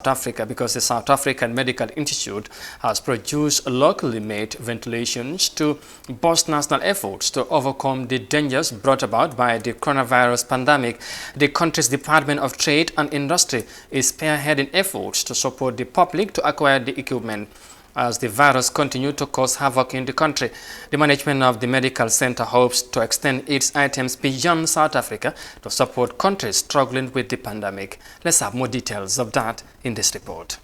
Africa, because the South African Medical Institute has produced locally made ventilations to boost national efforts to overcome the dangers brought about by the coronavirus pandemic. The country's Department of Trade and Industry is spearheading efforts to support the public to acquire the equipment as the virus continues to cause havoc in the country. The management of the medical center hopes to extend its items beyond South Africa to support countries struggling with the pandemic. Let's have more details of that in this report.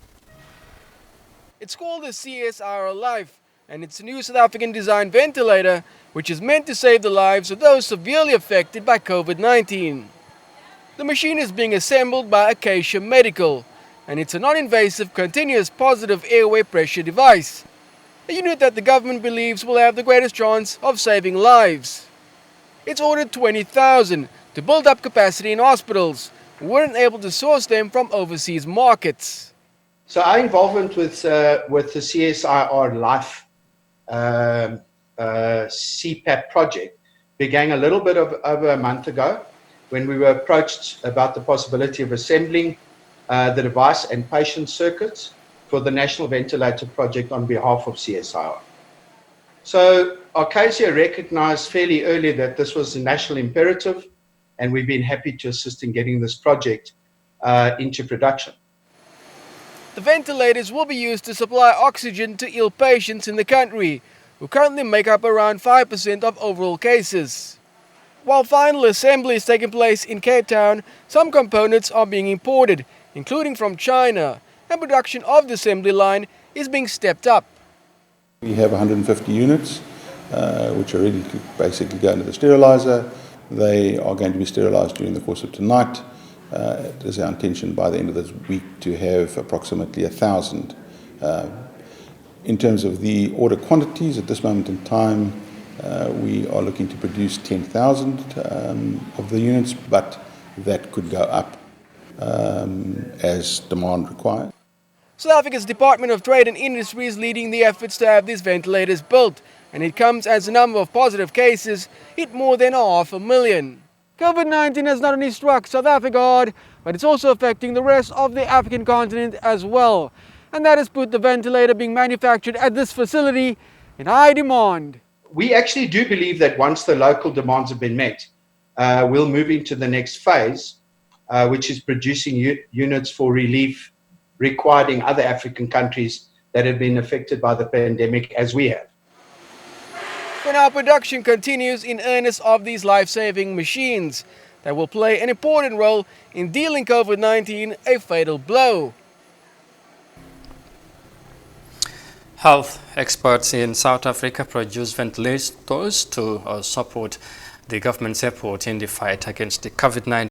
It's called the CSIR Life, and it's a new South African designed ventilator which is meant to save the lives of those severely affected by COVID-19. The machine is being assembled by Acacia Medical, and it's a non-invasive continuous positive airway pressure device, a unit that the government believes will have the greatest chance of saving lives. It's ordered 20,000 to build up capacity in hospitals who weren't able to source them from overseas markets. So our involvement with the CSIR Life CPAP project began a little bit over a month ago when we were approached about the possibility of assembling the device and patient circuits for the National Ventilator Project on behalf of CSIR. So Acacia recognized fairly early that this was a national imperative, and we've been happy to assist in getting this project into production. The ventilators will be used to supply oxygen to ill patients in the country, who currently make up around 5% of overall cases. While final assembly is taking place in Cape Town, some components are being imported, including from China, and production of the assembly line is being stepped up. We have 150 units which are ready to basically go into the sterilizer. They are going to be sterilized during the course of tonight. It is our intention by the end of this week to have approximately 1,000. In terms of the order quantities, at this moment in time, we are looking to produce 10,000 of the units, but that could go up as demand requires. South Africa's Department of Trade and Industry is leading the efforts to have these ventilators built, and it comes as the number of positive cases hit more than 500,000. COVID-19 has not only struck South Africa hard, but it's also affecting the rest of the African continent as well. And that has put the ventilator being manufactured at this facility in high demand. We actually do believe that once the local demands have been met, we'll move into the next phase, which is producing units for relief required in other African countries that have been affected by the pandemic as we have. When our production continues in earnest of these life-saving machines that will play an important role in dealing COVID-19 a fatal blow. Health experts in South Africa produce ventilators to support the government's effort in the fight against the COVID-19